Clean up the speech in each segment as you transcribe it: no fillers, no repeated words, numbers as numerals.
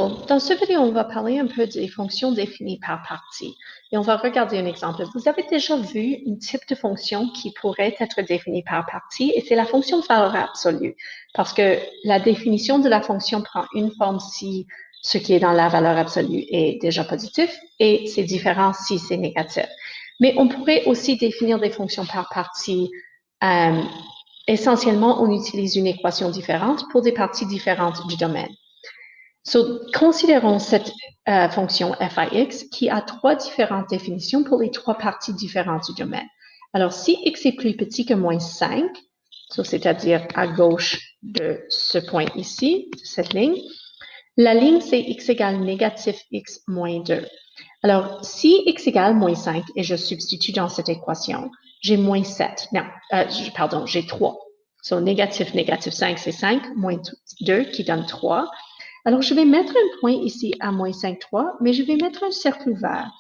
Bonjour, dans cette vidéo, on va parler un peu des fonctions définies par partie et on va regarder un exemple. Vous avez déjà vu un type de fonction qui pourrait être définie par partie et c'est la fonction de valeur absolue parce que la définition de la fonction prend une forme si ce qui est dans la valeur absolue est déjà positif et c'est différent si c'est négatif. Mais on pourrait aussi définir des fonctions par partie. Essentiellement, on utilise une équation différente pour des parties différentes du domaine. Considérons cette fonction f à x qui a trois différentes définitions pour les trois parties différentes du domaine. Alors, si x est plus petit que moins 5, c'est-à-dire à gauche de ce point ici, de cette ligne, la ligne, c'est x égale négatif x moins 2. Alors, si x égale moins 5 et je substitue dans cette équation, j'ai moins 7. Non, pardon, j'ai 3. Négatif, négatif 5, c'est 5, moins 2 qui donne 3. Alors, je vais mettre un point ici à moins 5, 3, mais je vais mettre un cercle ouvert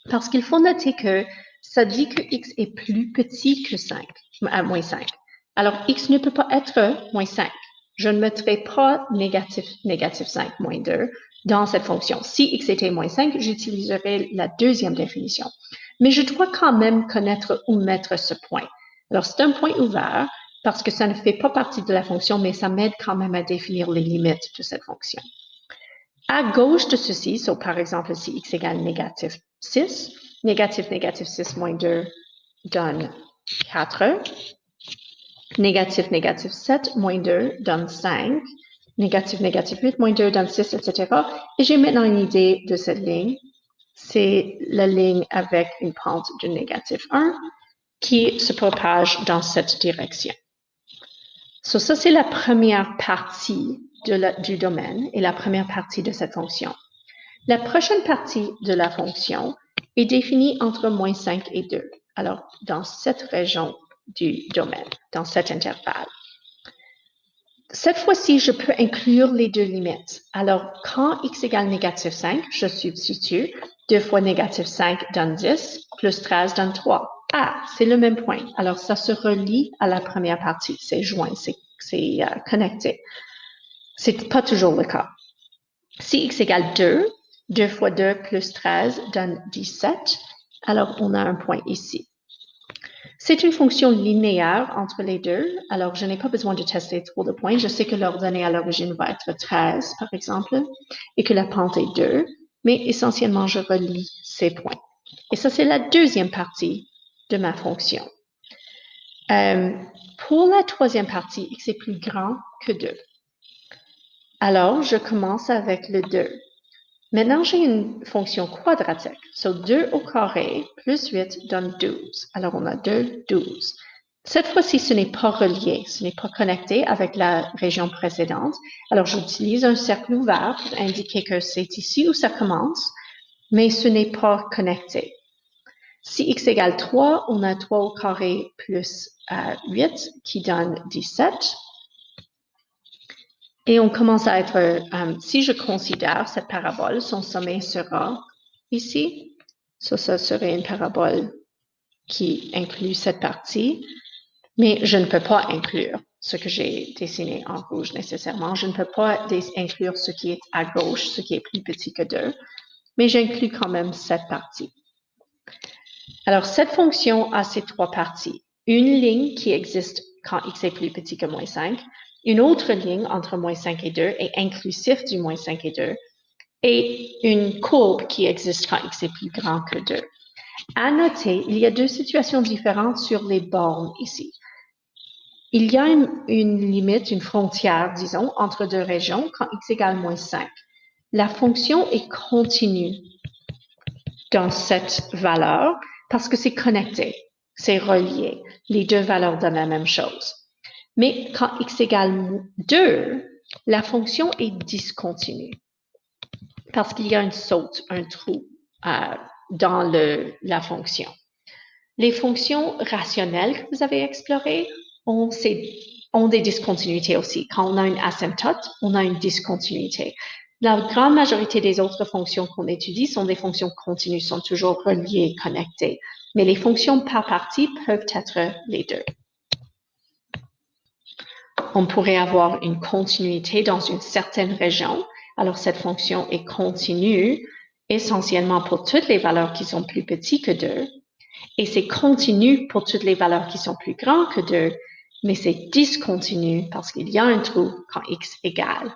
parce qu'il faut noter que ça dit que x est plus petit que 5, à moins 5. Alors, x ne peut pas être moins 5. Je ne mettrai pas négatif 5 moins 2 dans cette fonction. Si x était moins 5, j'utiliserai la deuxième définition. Mais je dois quand même connaître où mettre ce point. Alors, c'est un point ouvert parce que ça ne fait pas partie de la fonction, mais ça m'aide quand même à définir les limites de cette fonction. À gauche de ceci, par exemple, si x égale négatif 6, négatif 6 moins 2 donne 4. Négatif 7 moins 2 donne 5. Négatif 8 moins 2 donne 6, etc. Et j'ai maintenant une idée de cette ligne. C'est la ligne avec une pente de négatif 1 qui se propage dans cette direction. Ça, c'est la première partie du domaine et la première partie de cette fonction. La prochaine partie de la fonction est définie entre moins 5 et 2. Alors, dans cette région du domaine, dans cet intervalle. Cette fois-ci, je peux inclure les deux limites. Alors, quand x égale négatif 5, je substitue 2 fois négatif 5 donne 10, plus 13 donne 3. Ah, c'est le même point. Alors, ça se relie à la première partie. C'est joint, c'est connecté. C'est pas toujours le cas. Si x égale 2, 2 fois 2 plus 13 donne 17. Alors, on a un point ici. C'est une fonction linéaire entre les deux. Alors, je n'ai pas besoin de tester trop de points. Je sais que l'ordonnée à l'origine va être 13, par exemple, et que la pente est 2. Mais essentiellement, je relie ces points. Et ça, c'est la deuxième partie de ma fonction. Pour la troisième partie, x est plus grand que 2. Alors, je commence avec le 2. Maintenant, j'ai une fonction quadratique. 2 au carré plus 8 donne 12. Alors, on a 2, 12. Cette fois-ci, ce n'est pas relié, ce n'est pas connecté avec la région précédente. Alors, j'utilise un cercle ouvert pour indiquer que c'est ici où ça commence, mais ce n'est pas connecté. Si x égale 3, on a 3 au carré plus 8 qui donne 17. Et on commence à être, si je considère cette parabole, son sommet sera ici. Ça serait une parabole qui inclut cette partie, mais je ne peux pas inclure ce que j'ai dessiné en rouge nécessairement. Je ne peux pas inclure ce qui est à gauche, ce qui est plus petit que 2, mais j'inclus quand même cette partie. Alors, cette fonction a ces trois parties. Une ligne qui existe quand x est plus petit que moins 5, une autre ligne entre moins 5 et 2 est inclusif du moins 5 et 2, et une courbe qui existe quand x est plus grand que 2. À noter, il y a deux situations différentes sur les bornes ici. Il y a une limite, une frontière, disons, entre deux régions quand x égale moins 5. La fonction est continue dans cette valeur parce que c'est connecté, c'est relié. Les deux valeurs donnent la même chose. Mais quand x égale 2, la fonction est discontinue parce qu'il y a une saute, un trou dans la fonction. Les fonctions rationnelles que vous avez explorées ont des discontinuités aussi. Quand on a une asymptote, on a une discontinuité. La grande majorité des autres fonctions qu'on étudie sont des fonctions continues, sont toujours reliées, connectées. Mais les fonctions par partie peuvent être les deux. On pourrait avoir une continuité dans une certaine région. Alors, cette fonction est continue essentiellement pour toutes les valeurs qui sont plus petites que 2, et c'est continu pour toutes les valeurs qui sont plus grandes que 2, mais c'est discontinu parce qu'il y a un trou quand x égale